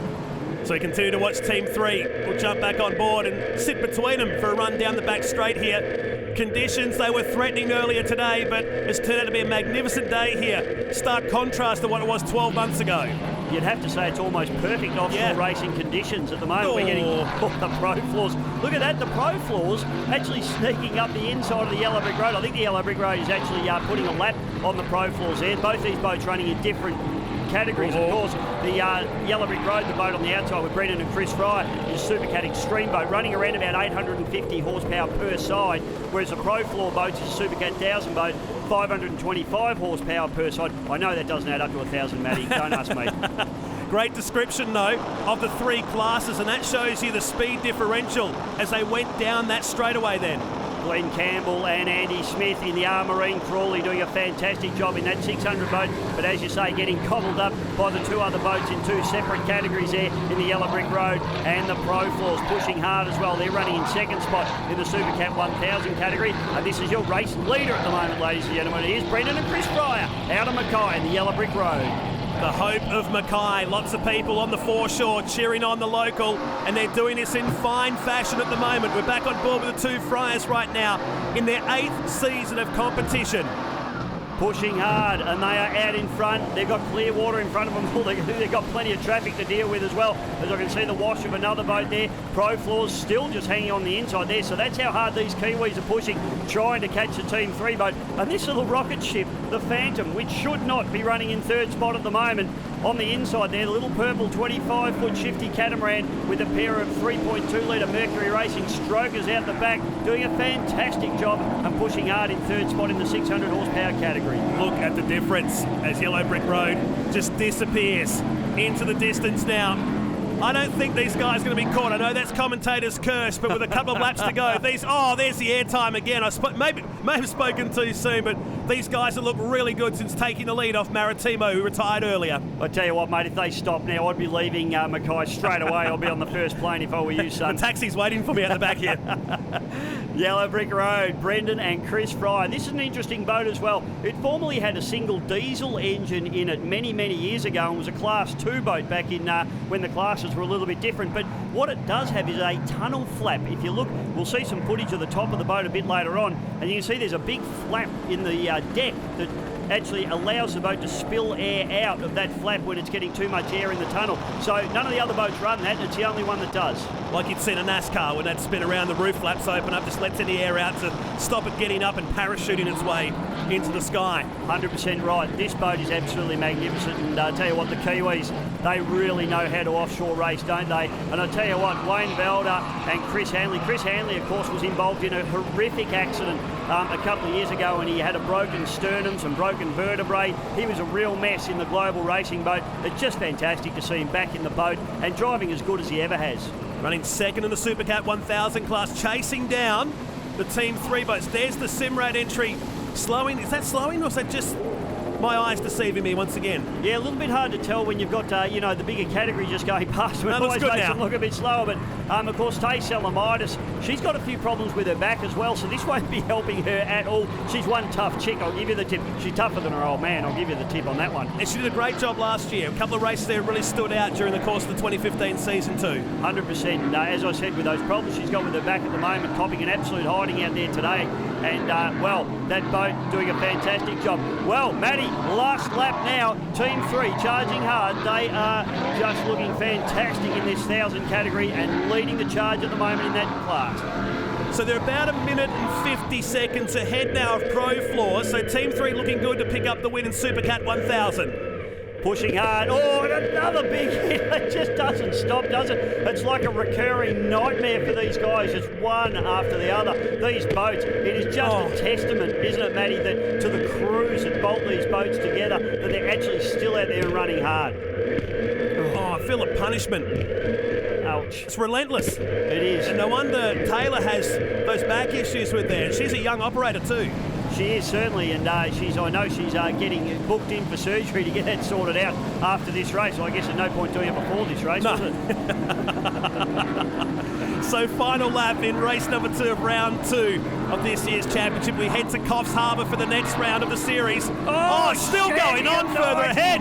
So we continue to watch Team 3. We'll jump back on board and sit between them for a run down the back straight here. Conditions, they were threatening earlier today, but it's turned out to be a magnificent day here. Stark contrast to what it was 12 months ago. You'd have to say it's almost perfect offshore racing conditions at the moment. We're getting the pro floors. Look at that, the pro floors actually sneaking up the inside of the Yellow Brick Road. I think the Yellow Brick Road is actually putting a lap on the pro floors there. Both these boats running in different categories. Of course, the Yellow Brick Road, the boat on the outside with Brendan and Chris Fry, is Supercat Extreme boat, running around about 850 horsepower per side, whereas the Pro Floor boats is Supercat 1000 boat, 525 horsepower per side. I know that doesn't add up to 1,000, Maddie. Don't ask me. Great description, though, of the three classes, and that shows you the speed differential as they went down that straightaway then. Glenn Campbell and Andy Smith in the Armarine Crawley doing a fantastic job in that 600 boat, but as you say, getting cobbled up by the two other boats in two separate categories there in the Yellow Brick Road, and the Pro Floors pushing hard as well. They're running in second spot in the Supercat 1000 category, and this is your race leader at the moment, ladies and gentlemen. Here's Brendan and Chris Fryer out of Mackay in the Yellow Brick Road. The hope of Mackay. Lots of people on the foreshore cheering on the local, and they're doing this in fine fashion at the moment. We're back on board with the two Friars right now in their 8th season of competition. Pushing hard, and they are out in front. They've got clear water in front of them. They've got plenty of traffic to deal with as well. As I can see the wash of another boat there. Pro Floors still just hanging on the inside there. So that's how hard these Kiwis are pushing, trying to catch the Team 3 boat. And this little rocket ship, the Phantom, which should not be running in third spot at the moment, on the inside there, the little purple 25-foot shifty catamaran with a pair of 3.2-litre Mercury Racing strokers out the back, doing a fantastic job and pushing hard in third spot in the 600 horsepower category. Look at the difference as Yellow Brick Road just disappears into the distance now. I don't think these guys are going to be caught. I know that's commentator's curse, but with a couple of laps to go, there's the airtime again. Maybe have spoken too soon, but these guys have looked really good since taking the lead off Maritimo, who retired earlier. I tell you what, mate, if they stop now, I'd be leaving Mackay straight away. I'll be on the first plane if I were you, son. The taxi's waiting for me at the back here. Yellow Brick Road, Brendan and Chris Fry. This is an interesting boat as well. It formerly had a single diesel engine in it many, many years ago and was a Class 2 boat back in when the classes were a little bit different. But what it does have is a tunnel flap. If you look, we'll see some footage of the top of the boat a bit later on, and you can see there's a big flap in the deck that actually allows the boat to spill air out of that flap when it's getting too much air in the tunnel. So none of the other boats run that, it's the only one that does. Like you'd see in a NASCAR when that spin around, the roof flaps open up, just lets any air out to stop it getting up and parachuting its way into the sky. 100% right. This boat is absolutely magnificent, and I tell you what, the Kiwis, they really know how to offshore race, don't they? And I tell you what, Wayne Velda and Chris Hanley. Chris Hanley, of course, was involved in a horrific accident a couple of years ago, and he had a broken sternum, some broken vertebrae. He was a real mess in the global racing boat. It's just fantastic to see him back in the boat and driving as good as he ever has. Running second in the Supercat 1000 class, chasing down the Team 3 boats. There's the Simrad entry. Slowing, is that slowing or is that just my eyes deceiving me once again? Yeah, a little bit hard to tell when you've got, the bigger category just going past. It always makes now. them look a bit slower, but of course, Tay Salamitis, she's got a few problems with her back as well, so this won't be helping her at all. She's one tough chick, I'll give you the tip. She's tougher than her old man, I'll give you the tip on that one. And she did a great job last year. A couple of races there really stood out during the course of the 2015 season too. 100%. As I said, with those problems she's got with her back at the moment, copping an absolute hiding out there today. And, that boat doing a fantastic job. Well, Maddie, Last lap now, Team 3 charging hard. They are just looking fantastic in this 1,000 category and leading the charge at the moment in that class. So they're about 1 minute and 50 seconds ahead now of Pro Floors. So Team 3 looking good to pick up the win in Supercat 1000. Pushing hard. Oh, and another big hit. It just doesn't stop, does it? It's like a recurring nightmare for these guys, just one after the other. These boats, it is just a testament, isn't it, Maddie, that to the crews that bolt these boats together, that they're actually still out there and running hard. Oh, I feel a punishment. Ouch. It's relentless. It is. And no wonder Taylor has those back issues with there. She's a young operator too. She is certainly, and I know she's getting booked in for surgery to get that sorted out after this race. Well, I guess there's no point doing it before this race, was it? So final lap in race number 2 of round 2 of this year's championship. We head to Coffs Harbour for the next round of the series. Oh, still going on further ahead.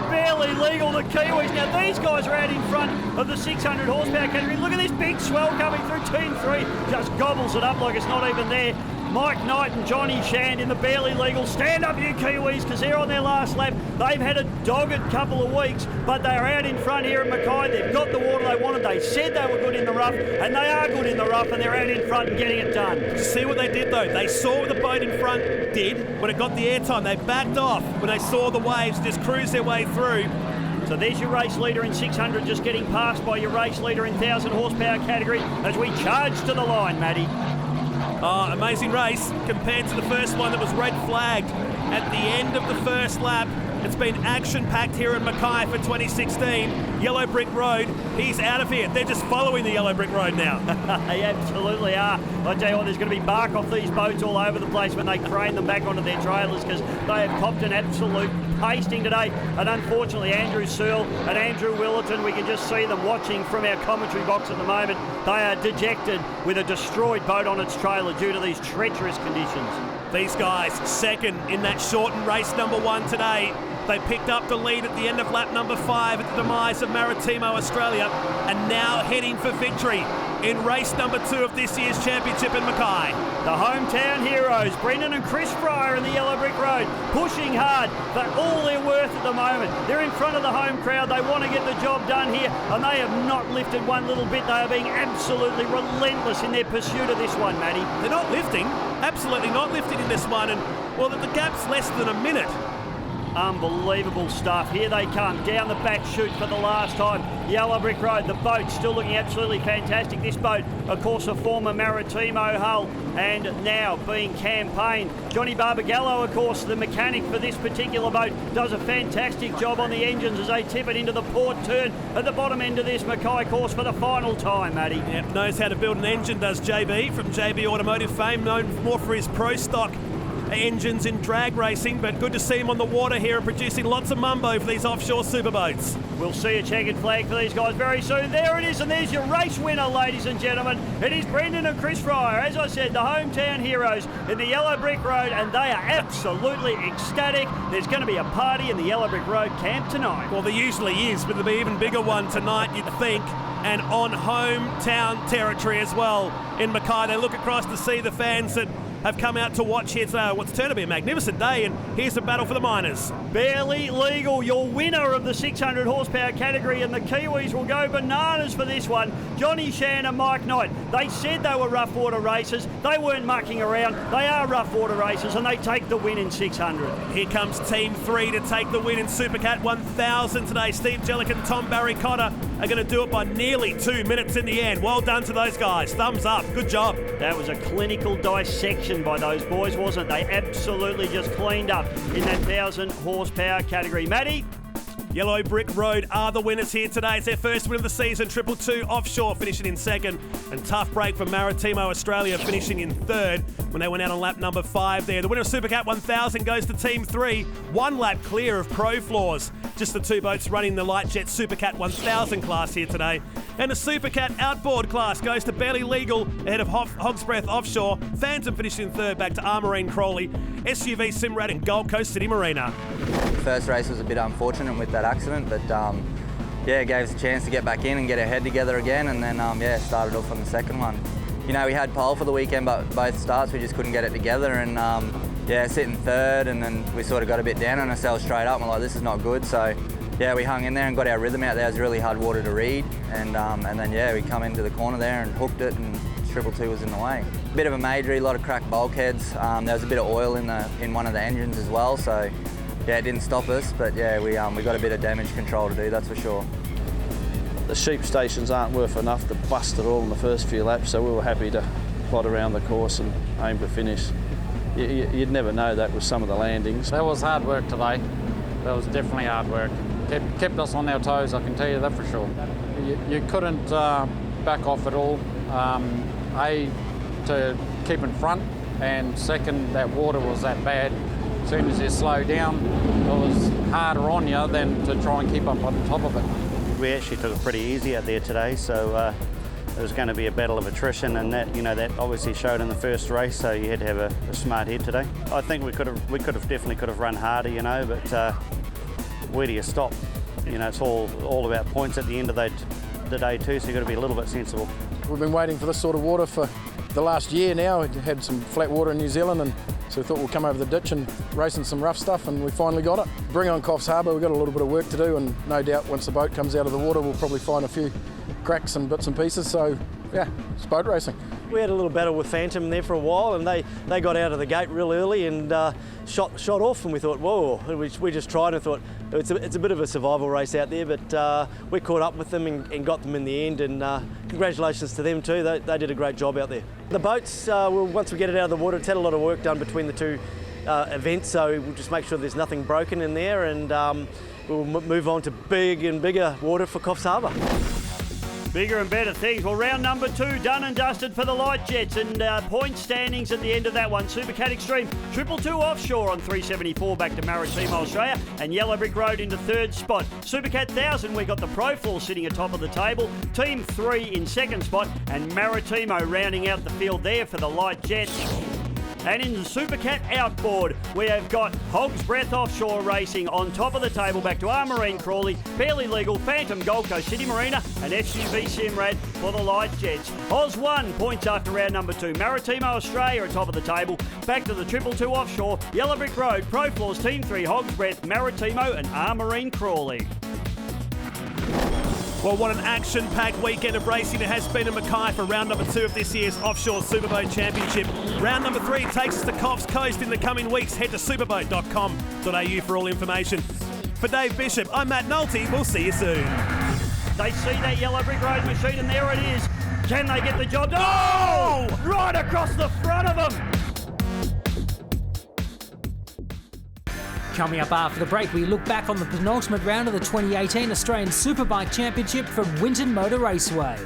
Barely legal, the Kiwis. Now, these guys are out in front of the 600 horsepower category. Look at this big swell coming through. Team 3 just gobbles it up like it's not even there. Mike Knight and Johnny Shand in the barely legal. Stand up, you Kiwis, because they're on their last lap. They've had a dogged couple of weeks, but they are out in front here at Mackay. They've got the water they wanted. They said they were good in the rough, and they are good in the rough, and they're out in front and getting it done. See what they did, though? They saw what the boat in front did when it got the airtime. They backed off when they saw the waves, just cruised their way through. So there's your race leader in 600 just getting passed by your race leader in 1,000 horsepower category as we charge to the line, Maddie. Oh, amazing race compared to the first one that was red flagged at the end of the first lap. It's been action-packed here in Mackay for 2016. Yellow Brick Road, he's out of here. They're just following the Yellow Brick Road now. They absolutely are. I tell you what, there's going to be bark off these boats all over the place when they crane them back onto their trailers because they have copped an absolute pasting today. And unfortunately, Andrew Searle and Andrew Willerton, we can just see them watching from our commentary box at the moment. They are dejected with a destroyed boat on its trailer due to these treacherous conditions. These guys, second in that shortened race number 1 today. They picked up the lead at the end of lap number 5 at the demise of Maritimo Australia and now heading for victory in race number 2 of this year's championship in Mackay. The hometown heroes, Brendan and Chris Fryer in the Yellow Brick Road, pushing hard for all they're worth at the moment. They're in front of the home crowd. They want to get the job done here, and they have not lifted one little bit. They are being absolutely relentless in their pursuit of this one, Maddie. They're not lifting, absolutely not lifting in this one, and well, the gap's less than a minute. Unbelievable stuff. Here they come down the back chute for the last time. Yellow Brick Road, the boat still looking absolutely fantastic. This boat, of course, a former Maritimo hull and now being campaigned. Johnny Barbagallo, of course, the mechanic for this particular boat, does a fantastic job on the engines as they tip it into the port turn at the bottom end of this Mackay course for the final time, Maddie. Yep, knows how to build an engine, does JB, from JB Automotive fame, known more for his pro stock engines in drag racing, but good to see him on the water here and producing lots of mumbo for these offshore superboats. We'll see a checkered flag for these guys very soon. There it is, and there's your race winner, ladies and gentlemen. It is Brendan and Chris Fryer, as I said, the hometown heroes in the Yellow Brick Road, and they are absolutely ecstatic. There's going to be a party in the Yellow Brick Road camp tonight. Well, there usually is, but there'll be an even bigger one tonight, you'd think, and on hometown territory as well in Mackay. They look across to see the fans that have come out to watch here today. What's turned to be a magnificent day, and here's the battle for the minors. Barely legal, your winner of the 600 horsepower category, and the Kiwis will go bananas for this one. Johnny Shan and Mike Knight. They said they were rough water racers. They weren't mucking around. They are rough water racers, and they take the win in 600. Here comes Team 3 to take the win in Supercat 1000 today. Steve Jellick and Tom Barry Cotter are going to do it by nearly 2 minutes in the end. Well done to those guys. Thumbs up. Good job. That was a clinical dissection by those boys, wasn't it? They absolutely just cleaned up in that 1,000 horsepower category. Maddie? Yellow Brick Road are the winners here today. It's their first win of the season. 222 Offshore finishing in second. And tough break for Maritimo Australia finishing in third when they went out on lap number 5 there. The winner of Supercat 1000 goes to Team 3. 1 lap clear of Pro Floors. Just the 2 boats running the Light Jet Supercat 1000 class here today. And the Supercat Outboard class goes to Barely Legal ahead of Hog's Breath Offshore. Phantom finishing in third back to Armarine Crawley. SUV Simrad and Gold Coast City Marina. First race was a bit unfortunate with that accident, but yeah, it gave us a chance to get back in and get our head together again, and then yeah, started off on the second one. You know, we had pole for the weekend, but both starts we just couldn't get it together, and sitting third, and then we sort of got a bit down on ourselves straight up. And we're like, this is not good. So yeah, we hung in there and got our rhythm out there. It was really hard water to read, and then yeah, we come into the corner there and hooked it, and 222 was in the way. Bit of a majory, a lot of cracked bulkheads. There was a bit of oil in one of the engines as well, so yeah, it didn't stop us, but yeah, we got a bit of damage control to do, that's for sure. The sheep stations aren't worth enough to bust it all in the first few laps, so we were happy to plot around the course and aim to finish. You'd never know that with some of the landings. That was hard work today. That was definitely hard work. Kept us on our toes, I can tell you that for sure. You couldn't back off at all. A, to keep in front, and second, that water was that bad. As soon as you slow down, it was harder on you than to try and keep up on top of it. We actually took it pretty easy out there today, so it was going to be a battle of attrition, and that obviously showed in the first race. So you had to have a smart head today. I think we definitely could have run harder, but where do you stop? It's all about points at the end of the day too. So you've got to be a little bit sensible. We've been waiting for this sort of water for the last year now. We had some flat water in New Zealand, and so we thought we'll come over the ditch and race in some rough stuff, and we finally got it. Bring on Coffs Harbour, we've got a little bit of work to do, and no doubt once the boat comes out of the water, we'll probably find a few cracks and bits and pieces. So yeah, it's boat racing. We had a little battle with Phantom there for a while, and they got out of the gate real early and shot off, and we thought, whoa, we just tried and thought it's a bit of a survival race out there, but we caught up with them and got them in the end, and congratulations to them too. They did a great job out there. The boats, once we get it out of the water, it's had a lot of work done between the two events, so we'll just make sure there's nothing broken in there, and we'll move on to big and bigger water for Coffs Harbour. Bigger and better things. Well, round number 2 done and dusted for the Light Jets, and point standings at the end of that one. Supercat Extreme, 222 Offshore on 374 back to Maritimo, Australia, and Yellow Brick Road into third spot. Supercat 1000, we got the Pro Floor sitting atop of the table. Team 3 in second spot, and Maritimo rounding out the field there for the Light Jets. And in the Supercat Outboard, we have got Hog's Breath Offshore Racing on top of the table, back to Marine Crawley, Fairly Legal, Phantom Gold Coast City Marina, and SUV Simrad for the Light Jets. Oz 1 points after round number 2. Maritimo Australia on top of the table, back to the 222 Offshore, Yellow Brick Road, Pro Floors, Team 3, Hog's Breath, Maritimo, and Marine Crawley. Well, what an action-packed weekend of racing it has been in Mackay for round number 2 of this year's Offshore Superboat Championship. Round number 3 takes us to Coffs Coast in the coming weeks. Head to superboat.com.au for all information. For Dave Bishop, I'm Matt Nolte. We'll see you soon. They see that Yellow Brick Road machine, and there it is. Can they get the job done? Oh! Right across the front of them. Coming up after the break, we look back on the penultimate round of the 2018 Australian Superbike Championship from Winton Motor Raceway.